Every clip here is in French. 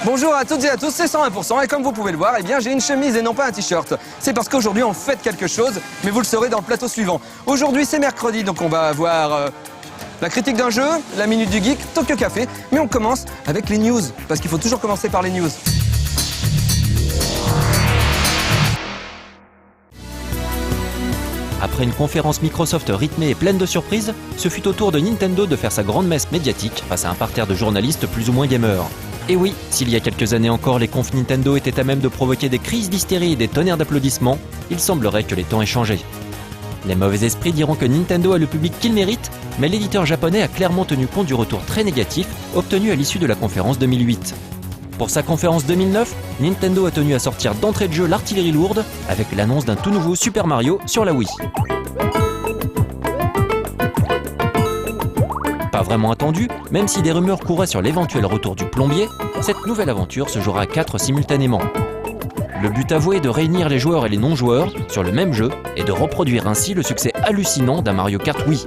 Bonjour à toutes et à tous, c'est 101% et comme vous pouvez le voir, j'ai une chemise et non pas un t-shirt. C'est parce qu'aujourd'hui on fête quelque chose, mais vous le saurez dans le plateau suivant. Aujourd'hui c'est mercredi, donc on va avoir la critique d'un jeu, la minute du geek, Tokyo Café. Mais on commence avec les news, parce qu'il faut toujours commencer par les news. Après une conférence Microsoft rythmée et pleine de surprises, ce fut au tour de Nintendo de faire sa grande messe médiatique face à un parterre de journalistes plus ou moins gamers. Et oui, s'il y a quelques années encore les confs Nintendo étaient à même de provoquer des crises d'hystérie et des tonnerres d'applaudissements, il semblerait que les temps aient changé. Les mauvais esprits diront que Nintendo a le public qu'il mérite, mais l'éditeur japonais a clairement tenu compte du retour très négatif obtenu à l'issue de la conférence 2008. Pour sa conférence 2009, Nintendo a tenu à sortir d'entrée de jeu l'artillerie lourde avec l'annonce d'un tout nouveau Super Mario sur la Wii. Pas vraiment attendu, même si des rumeurs couraient sur l'éventuel retour du plombier, cette nouvelle aventure se jouera à 4 simultanément. Le but avoué est de réunir les joueurs et les non-joueurs sur le même jeu et de reproduire ainsi le succès hallucinant d'un Mario Kart Wii.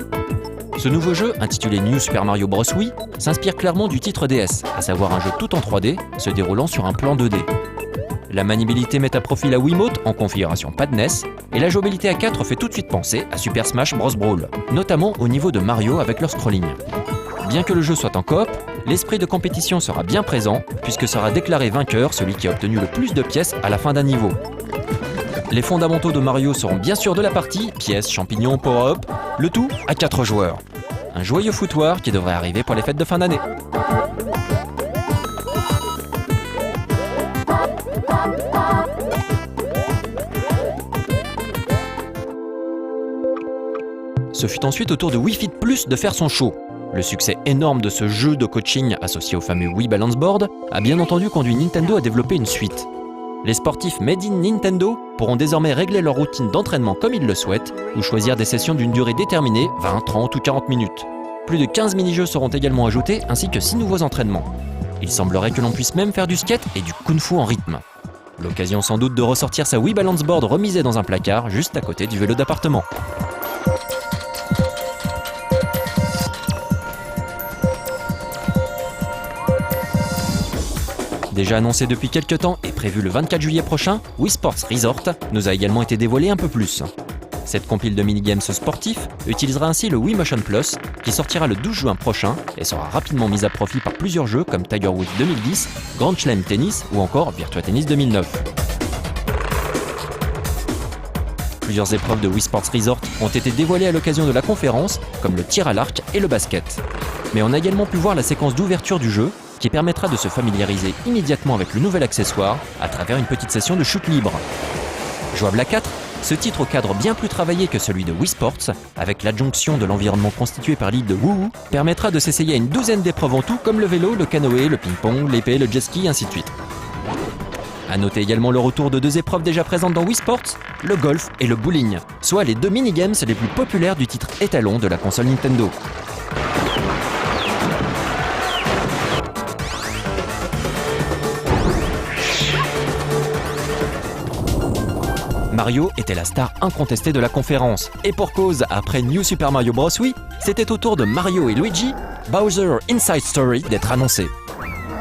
Ce nouveau jeu, intitulé New Super Mario Bros. Wii, s'inspire clairement du titre DS, à savoir un jeu tout en 3D, se déroulant sur un plan 2D. La maniabilité met à profit la Wiimote en configuration pad NES, et la jouabilité à 4 fait tout de suite penser à Super Smash Bros. Brawl, notamment au niveau de Mario avec leur scrolling. Bien que le jeu soit en coop, l'esprit de compétition sera bien présent, puisque sera déclaré vainqueur celui qui a obtenu le plus de pièces à la fin d'un niveau. Les fondamentaux de Mario seront bien sûr de la partie, pièces, champignons, power-up, le tout à 4 joueurs. Un joyeux foutoir qui devrait arriver pour les fêtes de fin d'année. Ce fut ensuite au tour de Wii Fit Plus de faire son show. Le succès énorme de ce jeu de coaching associé au fameux Wii Balance Board a bien entendu conduit Nintendo à développer une suite. Les sportifs Made in Nintendo pourront désormais régler leur routine d'entraînement comme ils le souhaitent ou choisir des sessions d'une durée déterminée, 20, 30 ou 40 minutes. Plus de 15 mini-jeux seront également ajoutés ainsi que 6 nouveaux entraînements. Il semblerait que l'on puisse même faire du skate et du kung-fu en rythme. L'occasion sans doute de ressortir sa Wii Balance Board remisée dans un placard juste à côté du vélo d'appartement. Déjà annoncé depuis quelques temps et prévu le 24 juillet prochain, Wii Sports Resort nous a également été dévoilé un peu plus. Cette compile de minigames sportifs utilisera ainsi le Wii Motion Plus qui sortira le 12 juin prochain et sera rapidement mise à profit par plusieurs jeux comme Tiger Woods 2010, Grand Chelem Tennis ou encore Virtua Tennis 2009. Plusieurs épreuves de Wii Sports Resort ont été dévoilées à l'occasion de la conférence, comme le tir à l'arc et le basket. Mais on a également pu voir la séquence d'ouverture du jeu, qui permettra de se familiariser immédiatement avec le nouvel accessoire à travers une petite session de chute libre. Jouable à 4, ce titre au cadre bien plus travaillé que celui de Wii Sports, avec l'adjonction de l'environnement constitué par l'île de Wuhu, permettra de s'essayer à une douzaine d'épreuves en tout comme le vélo, le canoë, le ping-pong, l'épée, le jet ski, ainsi de suite. A noter également le retour de 2 épreuves déjà présentes dans Wii Sports, le golf et le bowling, soit les 2 minigames les plus populaires du titre étalon de la console Nintendo. Mario était la star incontestée de la conférence. Et pour cause, après New Super Mario Bros. Wii, c'était au tour de Mario et Luigi, Bowser Inside Story d'être annoncé.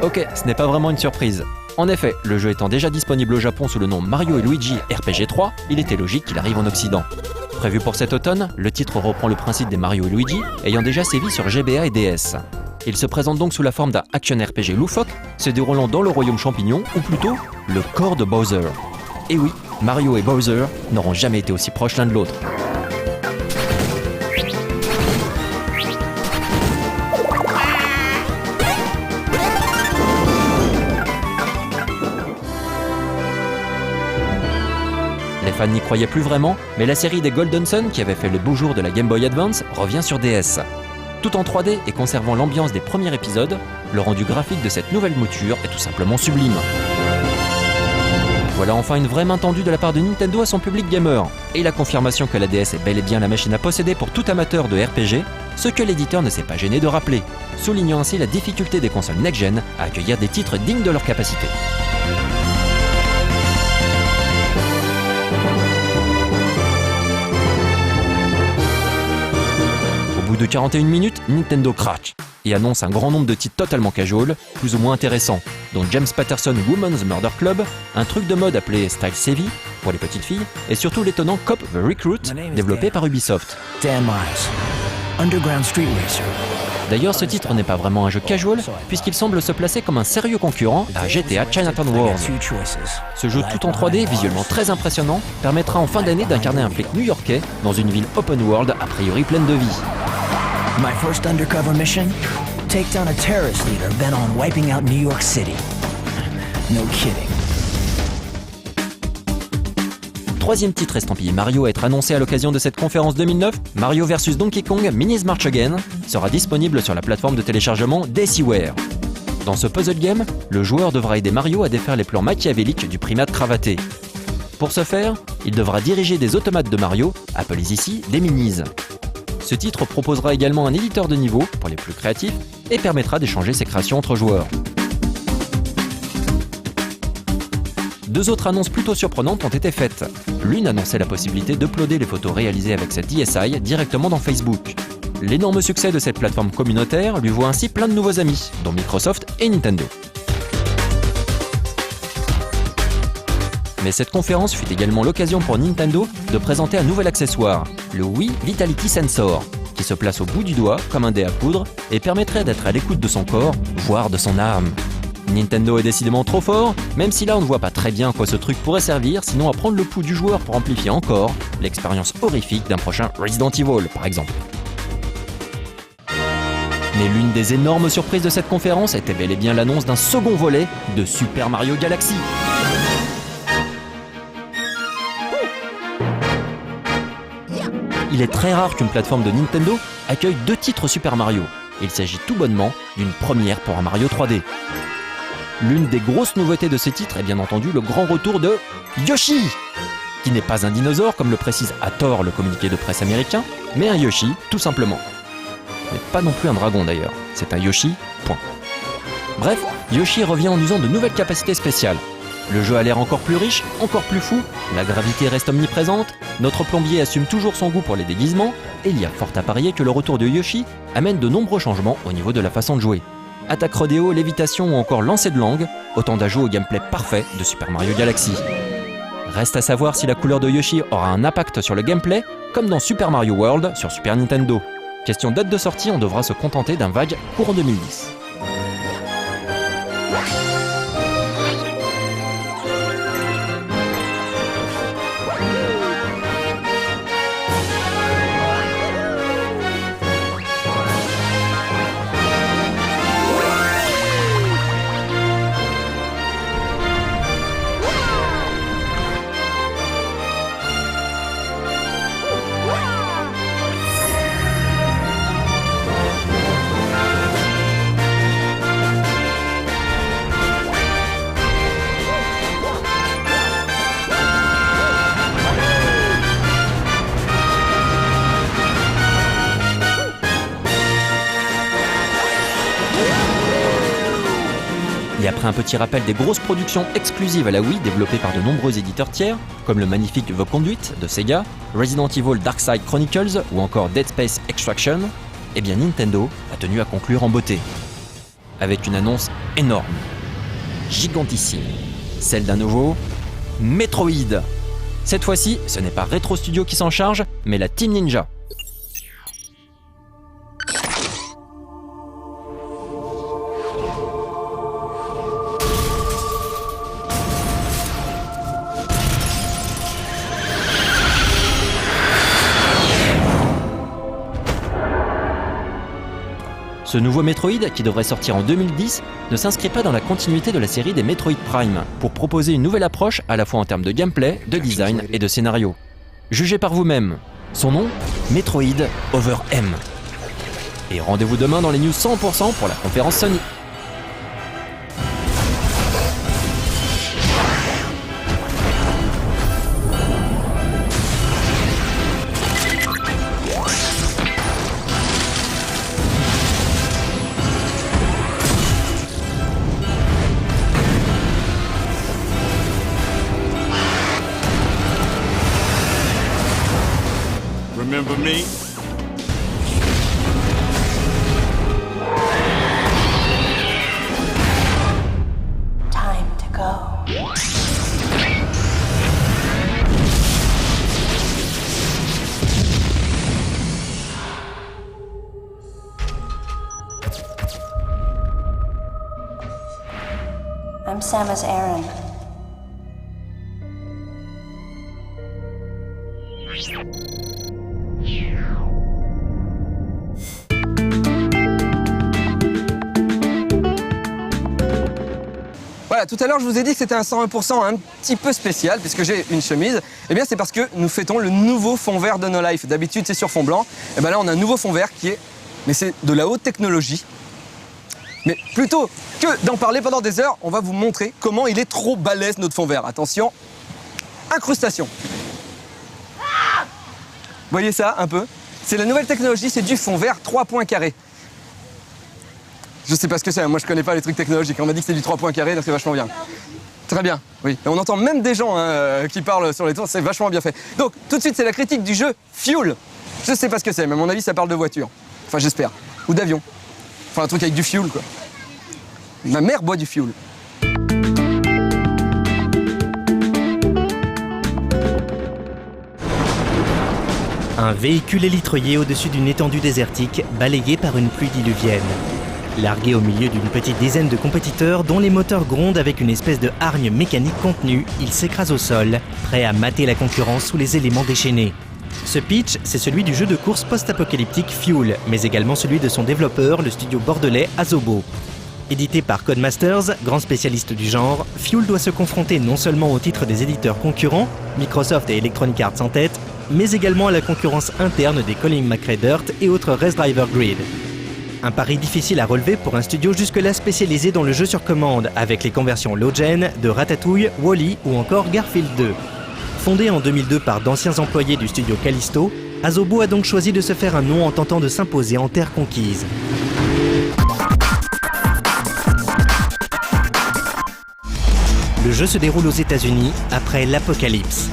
Ok, ce n'est pas vraiment une surprise. En effet, le jeu étant déjà disponible au Japon sous le nom Mario et Luigi RPG 3, il était logique qu'il arrive en Occident. Prévu pour cet automne, le titre reprend le principe des Mario et Luigi, ayant déjà sévi sur GBA et DS. Il se présente donc sous la forme d'un action RPG loufoque, se déroulant dans le royaume champignon, ou plutôt, le corps de Bowser. Et oui, Mario et Bowser n'auront jamais été aussi proches l'un de l'autre. Les fans n'y croyaient plus vraiment, mais la série des Golden Sun, qui avait fait le beau jour de la Game Boy Advance, revient sur DS. Tout en 3D et conservant l'ambiance des premiers épisodes, le rendu graphique de cette nouvelle mouture est tout simplement sublime. Voilà enfin une vraie main tendue de la part de Nintendo à son public gamer, et la confirmation que la DS est bel et bien la machine à posséder pour tout amateur de RPG, ce que l'éditeur ne s'est pas gêné de rappeler, soulignant ainsi la difficulté des consoles next-gen à accueillir des titres dignes de leur capacité. de 41 minutes, Nintendo craque et annonce un grand nombre de titres totalement casual, plus ou moins intéressants, dont James Patterson Women's Murder Club, un truc de mode appelé Style Savvy pour les petites filles, et surtout l'étonnant Cop the Recruit, développé par Ubisoft. Dan Miles, Underground Street Racer. D'ailleurs, ce titre n'est pas vraiment un jeu casual, puisqu'il semble se placer comme un sérieux concurrent à GTA Chinatown Wars. Ce jeu tout en 3D, visuellement très impressionnant, permettra en fin d'année d'incarner un flic new-yorkais dans une ville open world a priori pleine de vie. My first undercover mission? Take down a terrorist leader bent on wiping out New York City. No kidding. Troisième titre estampillé Mario à être annoncé à l'occasion de cette conférence 2009, Mario vs Donkey Kong Minis March Again, sera disponible sur la plateforme de téléchargement Decyware. Dans ce puzzle game, le joueur devra aider Mario à défaire les plans machiavéliques du primate cravaté. Pour ce faire, il devra diriger des automates de Mario, appelés ici des minis. Ce titre proposera également un éditeur de niveau pour les plus créatifs et permettra d'échanger ses créations entre joueurs. Deux autres annonces plutôt surprenantes ont été faites. L'une annonçait la possibilité d'uploader les photos réalisées avec cette DSi directement dans Facebook. L'énorme succès de cette plateforme communautaire lui vaut ainsi plein de nouveaux amis, dont Microsoft et Nintendo. Mais cette conférence fut également l'occasion pour Nintendo de présenter un nouvel accessoire, le Wii Vitality Sensor, qui se place au bout du doigt comme un dé à coudre et permettrait d'être à l'écoute de son corps, voire de son âme. Nintendo est décidément trop fort, même si là on ne voit pas très bien à quoi ce truc pourrait servir, sinon à prendre le pouls du joueur pour amplifier encore l'expérience horrifique d'un prochain Resident Evil, par exemple. Mais l'une des énormes surprises de cette conférence était bel et bien l'annonce d'un second volet de Super Mario Galaxy. Il est très rare qu'une plateforme de Nintendo accueille deux titres Super Mario. Il s'agit tout bonnement d'une première pour un Mario 3D. L'une des grosses nouveautés de ces titres est bien entendu le grand retour de Yoshi, qui n'est pas un dinosaure comme le précise à tort le communiqué de presse américain, mais un Yoshi tout simplement. Mais pas non plus un dragon d'ailleurs, c'est un Yoshi, point. Bref, Yoshi revient en usant de nouvelles capacités spéciales. Le jeu a l'air encore plus riche, encore plus fou, la gravité reste omniprésente, notre plombier assume toujours son goût pour les déguisements, et il y a fort à parier que le retour de Yoshi amène de nombreux changements au niveau de la façon de jouer. Attaque rodéo, lévitation ou encore lancer de langue, autant d'ajouts au gameplay parfait de Super Mario Galaxy. Reste à savoir si la couleur de Yoshi aura un impact sur le gameplay, comme dans Super Mario World sur Super Nintendo. Question date de sortie, on devra se contenter d'un vague courant 2010. Et après un petit rappel des grosses productions exclusives à la Wii développées par de nombreux éditeurs tiers, comme le magnifique The Conduit de Sega, Resident Evil Dark Side Chronicles ou encore Dead Space Extraction, eh bien Nintendo a tenu à conclure en beauté. Avec une annonce énorme, gigantissime, celle d'un nouveau Metroid. Cette fois-ci, ce n'est pas Retro Studio qui s'en charge, mais la Team Ninja. Ce nouveau Metroid, qui devrait sortir en 2010, ne s'inscrit pas dans la continuité de la série des Metroid Prime, pour proposer une nouvelle approche à la fois en termes de gameplay, de design et de scénario. Jugez par vous-même. Son nom, Metroid Other M. Et rendez-vous demain dans les news 100% pour la conférence Sony. Remember me? I'm Samus Aran. Voilà, tout à l'heure je vous ai dit que c'était un 101% un petit peu spécial puisque j'ai une chemise. Eh bien c'est parce que nous fêtons le nouveau fond vert de No Life. D'habitude c'est sur fond blanc. Et bien là on a un nouveau fond vert qui est, mais c'est de la haute technologie. Mais plutôt que d'en parler pendant des heures, on va vous montrer comment il est trop balèze notre fond vert. Attention, incrustation. Vous voyez ça un peu? C'est la nouvelle technologie, c'est du fond vert 3 points carrés. Je sais pas ce que c'est, moi je connais pas les trucs technologiques. On m'a dit que c'est du 3 points carrés, donc c'est vachement bien. Très bien, oui. Et on entend même des gens qui parlent sur les tours, c'est vachement bien fait. Donc tout de suite c'est la critique du jeu Fuel. Je sais pas ce que c'est, mais à mon avis ça parle de voiture. Enfin j'espère. Ou d'avion. Enfin un truc avec du fuel quoi. Ma mère boit du fuel. Un véhicule élytroyé au-dessus d'une étendue désertique, balayé par une pluie diluvienne. Largué au milieu d'une petite dizaine de compétiteurs dont les moteurs grondent avec une espèce de hargne mécanique contenue, il s'écrase au sol, prêt à mater la concurrence sous les éléments déchaînés. Ce pitch, c'est celui du jeu de course post-apocalyptique Fuel, mais également celui de son développeur, le studio bordelais Asobo. Édité par Codemasters, grand spécialiste du genre, Fuel doit se confronter non seulement au titre des éditeurs concurrents, Microsoft et Electronic Arts en tête, mais également à la concurrence interne des Colin McRae Dirt et autres Race Driver Grid. Un pari difficile à relever pour un studio jusque-là spécialisé dans le jeu sur commande, avec les conversions low-gen de Ratatouille, Wall-E ou encore Garfield 2. Fondé en 2002 par d'anciens employés du studio Callisto, Asobo a donc choisi de se faire un nom en tentant de s'imposer en terre conquise. Le jeu se déroule aux États-Unis après l'apocalypse.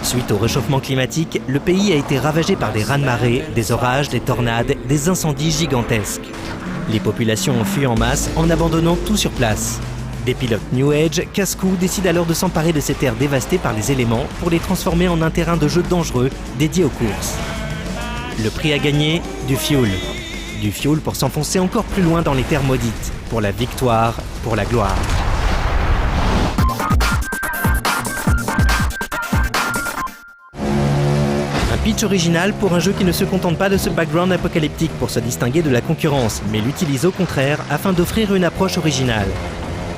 Suite au réchauffement climatique, le pays a été ravagé par des raz-de-marée, des orages, des tornades, des incendies gigantesques. Les populations ont fui en masse en abandonnant tout sur place. Des pilotes New Age, casse-cou, décident alors de s'emparer de ces terres dévastées par les éléments pour les transformer en un terrain de jeu dangereux dédié aux courses. Le prix à gagner, du fuel. Du fuel pour s'enfoncer encore plus loin dans les terres maudites, pour la victoire, pour la gloire. Un pitch original pour un jeu qui ne se contente pas de ce background apocalyptique pour se distinguer de la concurrence, mais l'utilise au contraire afin d'offrir une approche originale.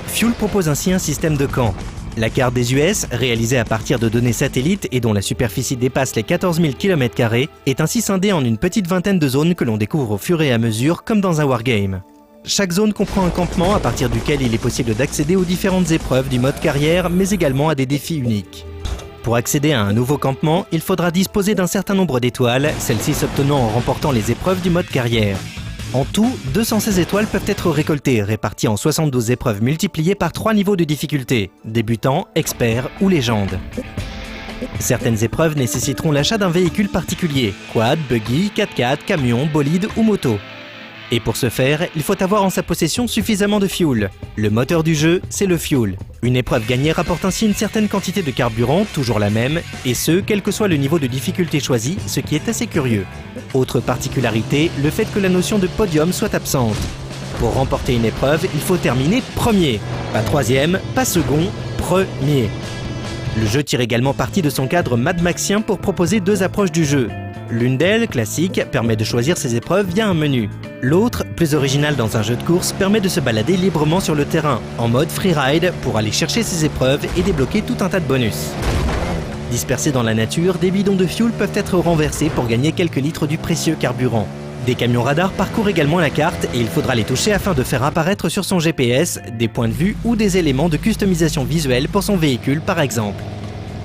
Fuel propose ainsi un système de camps. La carte des US, réalisée à partir de données satellites et dont la superficie dépasse les 14 000 km², est ainsi scindée en une petite vingtaine de zones que l'on découvre au fur et à mesure, comme dans un wargame. Chaque zone comprend un campement à partir duquel il est possible d'accéder aux différentes épreuves du mode carrière, mais également à des défis uniques. Pour accéder à un nouveau campement, il faudra disposer d'un certain nombre d'étoiles, celles-ci s'obtenant en remportant les épreuves du mode carrière. En tout, 216 étoiles peuvent être récoltées, réparties en 72 épreuves multipliées par 3 niveaux de difficulté, débutant, expert ou légende. Certaines épreuves nécessiteront l'achat d'un véhicule particulier, quad, buggy, 4x4, camion, bolide ou moto. Et pour ce faire, il faut avoir en sa possession suffisamment de fuel. Le moteur du jeu, c'est le fuel. Une épreuve gagnée rapporte ainsi une certaine quantité de carburant, toujours la même, et ce, quel que soit le niveau de difficulté choisi, ce qui est assez curieux. Autre particularité, le fait que la notion de podium soit absente. Pour remporter une épreuve, il faut terminer premier. Pas troisième, pas second, premier. Le jeu tire également parti de son cadre Mad Maxien pour proposer 2 approches du jeu. L'une d'elles, classique, permet de choisir ses épreuves via un menu. L'autre, plus originale dans un jeu de course, permet de se balader librement sur le terrain, en mode freeride, pour aller chercher ses épreuves et débloquer tout un tas de bonus. Dispersés dans la nature, des bidons de fuel peuvent être renversés pour gagner quelques litres du précieux carburant. Des camions radars parcourent également la carte et il faudra les toucher afin de faire apparaître sur son GPS des points de vue ou des éléments de customisation visuelle pour son véhicule par exemple.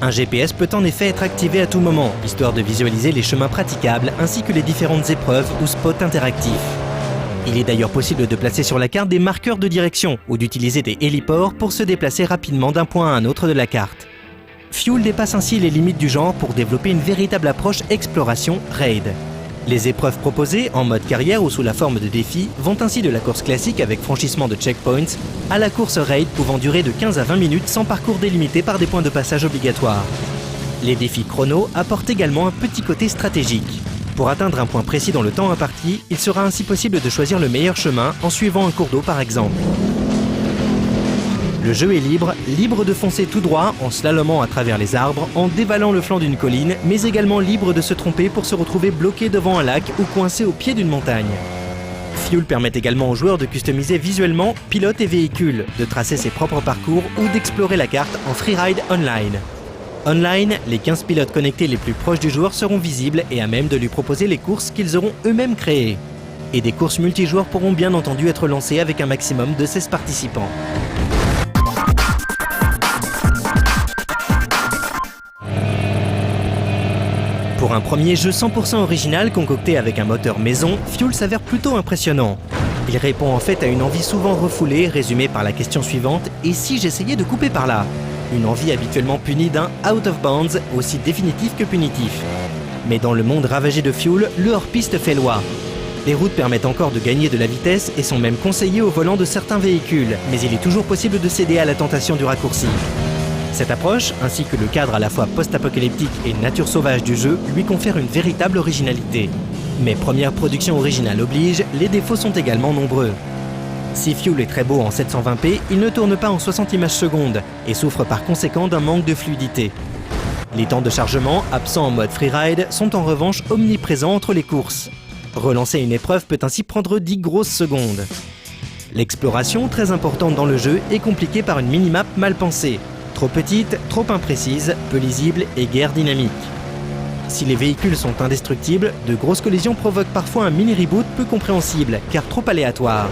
Un GPS peut en effet être activé à tout moment, histoire de visualiser les chemins praticables ainsi que les différentes épreuves ou spots interactifs. Il est d'ailleurs possible de placer sur la carte des marqueurs de direction ou d'utiliser des héliports pour se déplacer rapidement d'un point à un autre de la carte. Fuel dépasse ainsi les limites du genre pour développer une véritable approche exploration raid. Les épreuves proposées, en mode carrière ou sous la forme de défis, vont ainsi de la course classique avec franchissement de checkpoints à la course raid pouvant durer de 15 à 20 minutes sans parcours délimité par des points de passage obligatoires. Les défis chrono apportent également un petit côté stratégique. Pour atteindre un point précis dans le temps imparti, il sera ainsi possible de choisir le meilleur chemin en suivant un cours d'eau par exemple. Le jeu est libre de foncer tout droit en slalomant à travers les arbres, en dévalant le flanc d'une colline, mais également libre de se tromper pour se retrouver bloqué devant un lac ou coincé au pied d'une montagne. Fuel permet également aux joueurs de customiser visuellement pilote et véhicule, de tracer ses propres parcours ou d'explorer la carte en freeride online. Online, les 15 pilotes connectés les plus proches du joueur seront visibles et à même de lui proposer les courses qu'ils auront eux-mêmes créées. Et des courses multijoueurs pourront bien entendu être lancées avec un maximum de 16 participants. Pour un premier jeu 100% original concocté avec un moteur maison, Fuel s'avère plutôt impressionnant. Il répond en fait à une envie souvent refoulée, résumée par la question suivante « Et si j'essayais de couper par là ?» Une envie habituellement punie d'un out of bounds, aussi définitif que punitif. Mais dans le monde ravagé de Fuel, le hors-piste fait loi. Les routes permettent encore de gagner de la vitesse et sont même conseillées au volant de certains véhicules, mais il est toujours possible de céder à la tentation du raccourci. Cette approche, ainsi que le cadre à la fois post-apocalyptique et nature sauvage du jeu, lui confère une véritable originalité. Mais première production originale oblige, les défauts sont également nombreux. Si Fuel est très beau en 720p, il ne tourne pas en 60 images secondes et souffre par conséquent d'un manque de fluidité. Les temps de chargement, absents en mode freeride, sont en revanche omniprésents entre les courses. Relancer une épreuve peut ainsi prendre 10 grosses secondes. L'exploration, très importante dans le jeu, est compliquée par une minimap mal pensée. Trop petite, trop imprécise, peu lisible et guère dynamique. Si les véhicules sont indestructibles, de grosses collisions provoquent parfois un mini-reboot peu compréhensible, car trop aléatoire.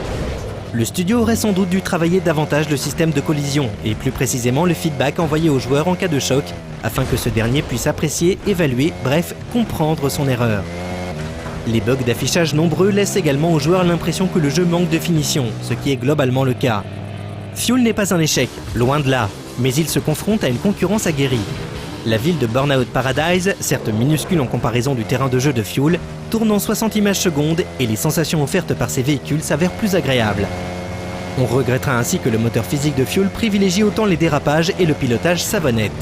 Le studio aurait sans doute dû travailler davantage le système de collision, et plus précisément le feedback envoyé au joueur en cas de choc, afin que ce dernier puisse apprécier, évaluer, bref, comprendre son erreur. Les bugs d'affichage nombreux laissent également aux joueurs l'impression que le jeu manque de finition, ce qui est globalement le cas. Fuel n'est pas un échec, loin de là, mais il se confronte à une concurrence aguerrie. La ville de Burnout Paradise, certes minuscule en comparaison du terrain de jeu de Fuel, tourne en 60 images secondes et les sensations offertes par ces véhicules s'avèrent plus agréables. On regrettera ainsi que le moteur physique de Fuel privilégie autant les dérapages et le pilotage savonnette.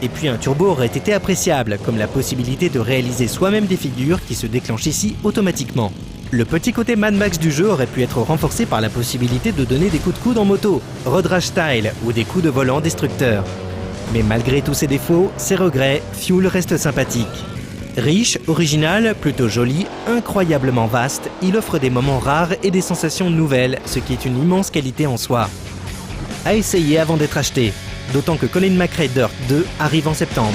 Et puis un turbo aurait été appréciable, comme la possibilité de réaliser soi-même des figures qui se déclenchent ici automatiquement. Le petit côté Mad Max du jeu aurait pu être renforcé par la possibilité de donner des coups de coude en moto, road rash style, ou des coups de volant destructeurs. Mais malgré tous ses défauts, ses regrets, Fuel reste sympathique. Riche, original, plutôt joli, incroyablement vaste, il offre des moments rares et des sensations nouvelles, ce qui est une immense qualité en soi. À essayer avant d'être acheté, d'autant que Colin McRae Dirt 2 arrive en septembre.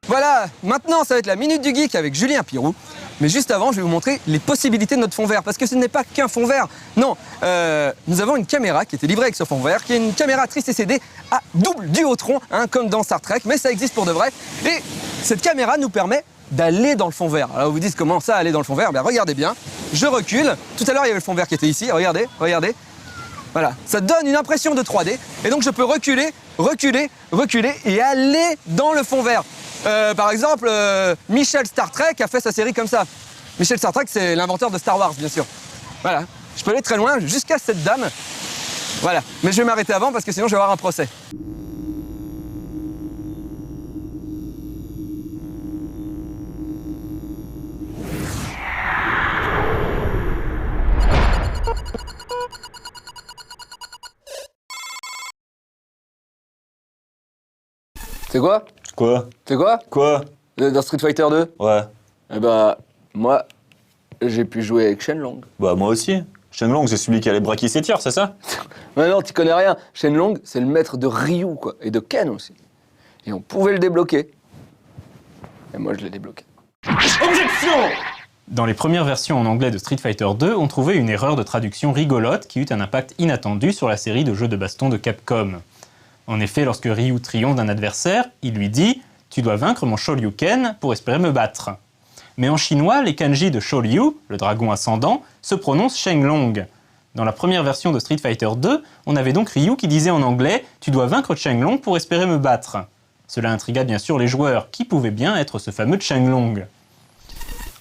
Voilà, maintenant ça va être la Minute du Geek avec Julien Pirou. Mais juste avant, je vais vous montrer les possibilités de notre fond vert, parce que ce n'est pas qu'un fond vert. Non, nous avons une caméra qui était livrée avec ce fond vert, qui est une caméra TriCCD à double duotron, hein, comme dans Star Trek, mais ça existe pour de vrai. Et cette caméra nous permet d'aller dans le fond vert. Alors vous vous dites comment ça, aller dans le fond vert? Ben regardez bien, je recule. Tout à l'heure, il y avait le fond vert qui était ici, regardez, regardez. Voilà, ça donne une impression de 3D, et donc je peux reculer, reculer, reculer, et aller dans le fond vert. Par exemple, Michel Star Trek a fait sa série comme ça. Michel Star Trek, c'est l'inventeur de Star Wars, bien sûr. Voilà, je peux aller très loin, jusqu'à cette dame. Voilà, mais je vais m'arrêter avant parce que sinon je vais avoir un procès. C'est quoi? Quoi? C'est quoi? Quoi? Dans Street Fighter 2? Ouais. Eh bah, moi, j'ai pu jouer avec Shenlong. Bah moi aussi. Shenlong, c'est celui qui a les bras qui s'étirent, c'est ça? Mais non, tu connais rien. Shenlong, c'est le maître de Ryu, quoi. Et de Ken aussi. Et on pouvait le débloquer. Et moi, je l'ai débloqué. Objection! Dans les premières versions en anglais de Street Fighter 2, on trouvait une erreur de traduction rigolote qui eut un impact inattendu sur la série de jeux de baston de Capcom. En effet, lorsque Ryu triomphe d'un adversaire, il lui dit « Tu dois vaincre mon Shoryuken pour espérer me battre ». Mais en chinois, les kanji de Shoryu, le dragon ascendant, se prononcent Shenlong. Dans la première version de Street Fighter 2, on avait donc Ryu qui disait en anglais « Tu dois vaincre Shenlong pour espérer me battre ». Cela intrigua bien sûr les joueurs, qui pouvaient bien être ce fameux Shenlong.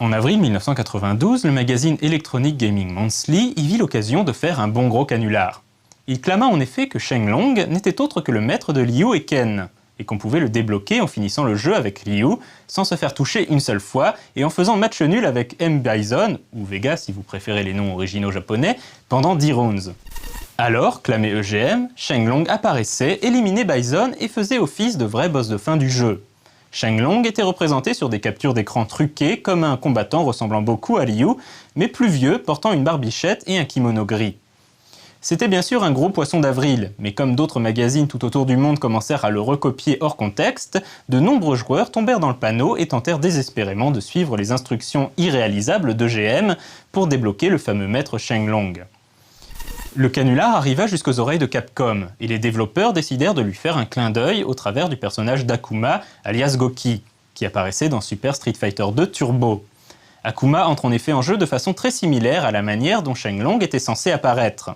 En avril 1992, le magazine Electronic Gaming Monthly y vit l'occasion de faire un bon gros canular. Il clama en effet que Shenlong n'était autre que le maître de Liu et Ken. et qu'on pouvait le débloquer en finissant le jeu avec Ryu, sans se faire toucher une seule fois, et en faisant match nul avec M. Bison, ou Vega si vous préférez les noms originaux japonais, pendant 10 rounds. Alors, clamé EGM, Shenlong apparaissait, éliminait Bison et faisait office de vrai boss de fin du jeu. Shenlong était représenté sur des captures d'écran truquées comme un combattant ressemblant beaucoup à Ryu, mais plus vieux, portant une barbichette et un kimono gris. C'était bien sûr un gros poisson d'avril, mais comme d'autres magazines tout autour du monde commencèrent à le recopier hors contexte, de nombreux joueurs tombèrent dans le panneau et tentèrent désespérément de suivre les instructions irréalisables d'EGM pour débloquer le fameux maître Shenlong. Le canular arriva jusqu'aux oreilles de Capcom, et les développeurs décidèrent de lui faire un clin d'œil au travers du personnage d'Akuma, alias Goki, qui apparaissait dans Super Street Fighter 2 Turbo. Akuma entre en effet en jeu de façon très similaire à la manière dont Shenlong était censé apparaître.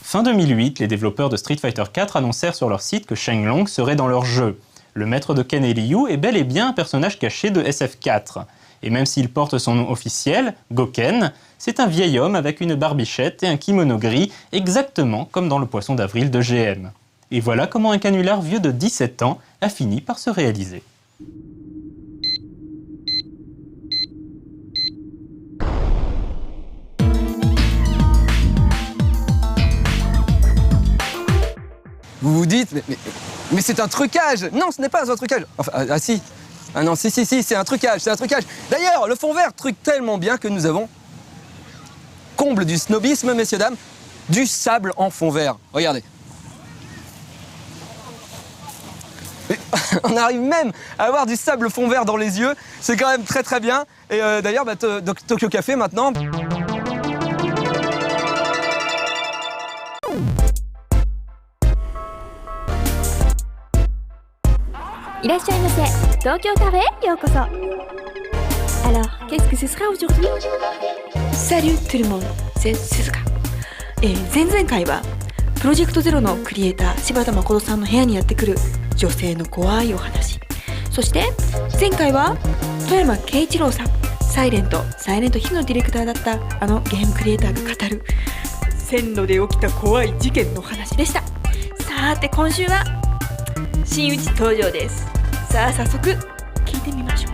Fin 2008, les développeurs de Street Fighter 4 annoncèrent sur leur site que Shenlong serait dans leur jeu. Le maître de Ken et Ryu est bel et bien un personnage caché de SF4. Et même s'il porte son nom officiel, Goken, c'est un vieil homme avec une barbichette et un kimono gris, exactement comme dans le poisson d'avril de GM. Et voilà comment un canular vieux de 17 ans a fini par se réaliser. Vous vous dites, mais c'est un trucage. Non, ce n'est pas un trucage. Enfin, ah si. Ah non, si, c'est un trucage, c'est un trucage. D'ailleurs, le fond vert truque tellement bien que nous avons, comble du snobisme, messieurs, dames, du sable en fond vert. Regardez. Et on arrive même à avoir du sable fond vert dans les yeux. C'est quand même très très bien. Et d'ailleurs, Tokyo Café maintenant. いらっしゃいませ。東京カフェへようこそ。Alors, qu'est-ce que ce sera aujourd'hui? Salut tout le monde, c'est Suzuka。前々回はプロジェクトゼロのクリエイター柴田誠さんの部屋にやってくる女性の怖いお話。そして前回は富山圭一郎さん、サイレント火のディレクターだったあのゲームクリエイターが語る線路で起きた怖い事件のお話でした。さて今週は真打ち登場です。さあ早速聞いてみましょう。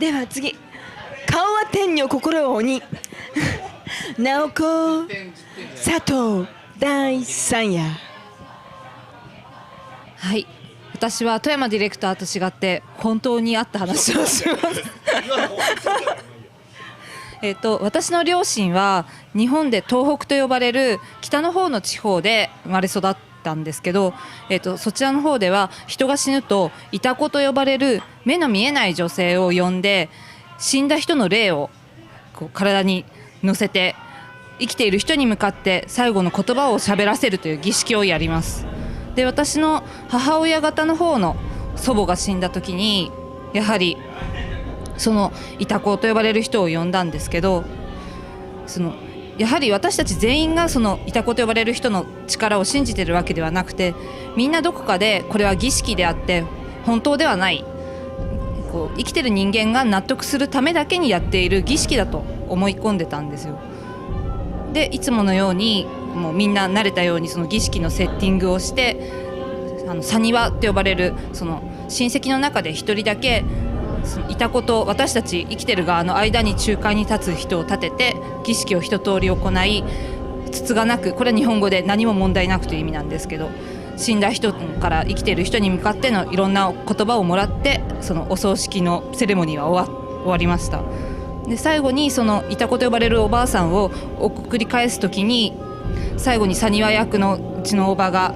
では次、顔は天女心は鬼直子佐藤大三也。はい、私は富山ディレクターと違って本当にあった話をします私の両親は日本で東北と呼ばれる北の方の地方で生まれ育ったんですけど、そちらの方では人が死ぬとイタコと呼ばれる目の見えない女性を呼んで死んだ人の霊をこう体に乗せて生きている人に向かって最後の言葉を喋らせるという儀式をやります。で、私の母親方の方の祖母が死んだ時にやはりそのイタコと呼ばれる人を呼んだんですけど、やはり私たち全員がそのイタコと呼ばれる人の力を信じているわけではなくて、みんなどこかでこれは儀式であって本当ではない、こう生きてる人間が納得するためだけにやっている儀式だと思い込んでたんですよ。で、いつものようにもうみんな慣れたようにその儀式のセッティングをして、サニワって呼ばれるその親戚の中で一人だけそのイタコと私たち生きてる側の間に仲介に立つ人を立てて儀式を一通り行い、つつがなく、これは日本語で何も問題なくという意味なんですけど、死んだ人から生きている人に向かってのいろんな言葉をもらって、そのお葬式のセレモニーは終わりました。で、最後にそのイタコと呼ばれるおばあさんを送り返す時に、最後にサニワ役のうちのおばが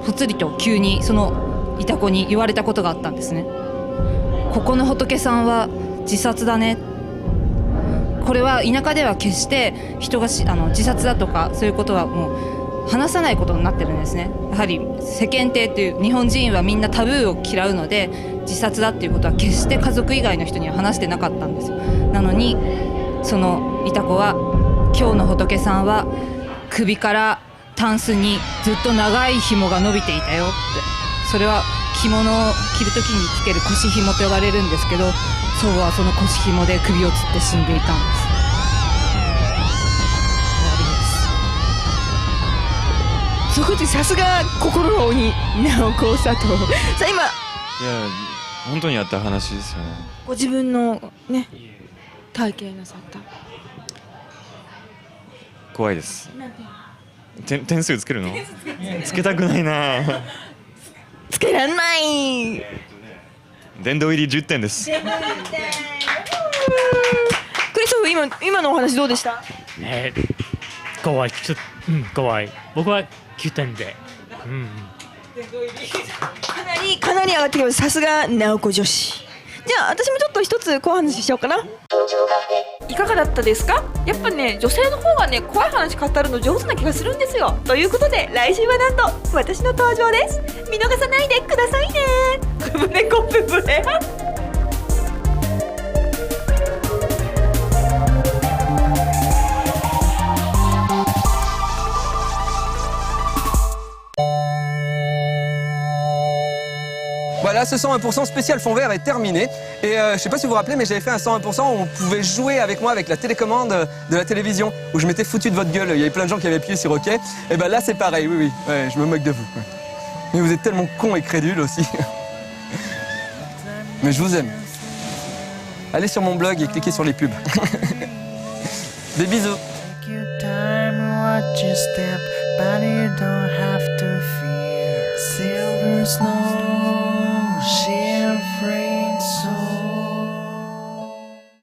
ぽつりと急にそのイタコに言われたことがあったんですね。ここの仏さんは自殺だね。これは田舎では決して人が自殺だとかそういうことはもう話さないことになってるんですね。やはり世間体っていう日本人はみんなタブーを嫌うので、自殺だっていうことは決して家族以外の人には話してなかったんですよ。なのにそのイタコは、今日の仏さんは首からタンスにずっと長い紐が伸びていたよって。それは着物を着るときにつける腰紐と呼ばれるんですけど、祖母はその腰紐で首をつって死んでいたんです。終わりです。そこさすが心の鬼直子佐藤さあ今いや本当にあった話ですよね。ご自分のね体験なさった怖いです。点数つけるの？つけたくないな。つけらんない殿堂入り10点です。クリストフ今のお話どうでした？怖い、怖い。僕は9点で。かなり上がってきます。さすが直子女子。じゃあ私もちょっと一つ怖い話しようかな。いかがだったですか？やっぱね女性の方がね怖い話語るの上手な気がするんですよ。ということで来週はなんと私の登場です。見逃さないでくださいね。ブレコプブレVoilà, ce 101% spécial fond vert est terminé. Et je sais pas si vous vous rappelez, mais j'avais fait un 101% où on pouvait jouer avec moi avec la télécommande de la télévision, où je m'étais foutu de votre gueule. Il y avait plein de gens qui avaient appuyé sur OK. Et ben là, c'est pareil, oui, ouais, je me moque de vous. Ouais. Mais vous êtes tellement cons et crédules aussi. Mais je vous aime. Allez sur mon blog et cliquez sur les pubs. Des bisous. Silver snow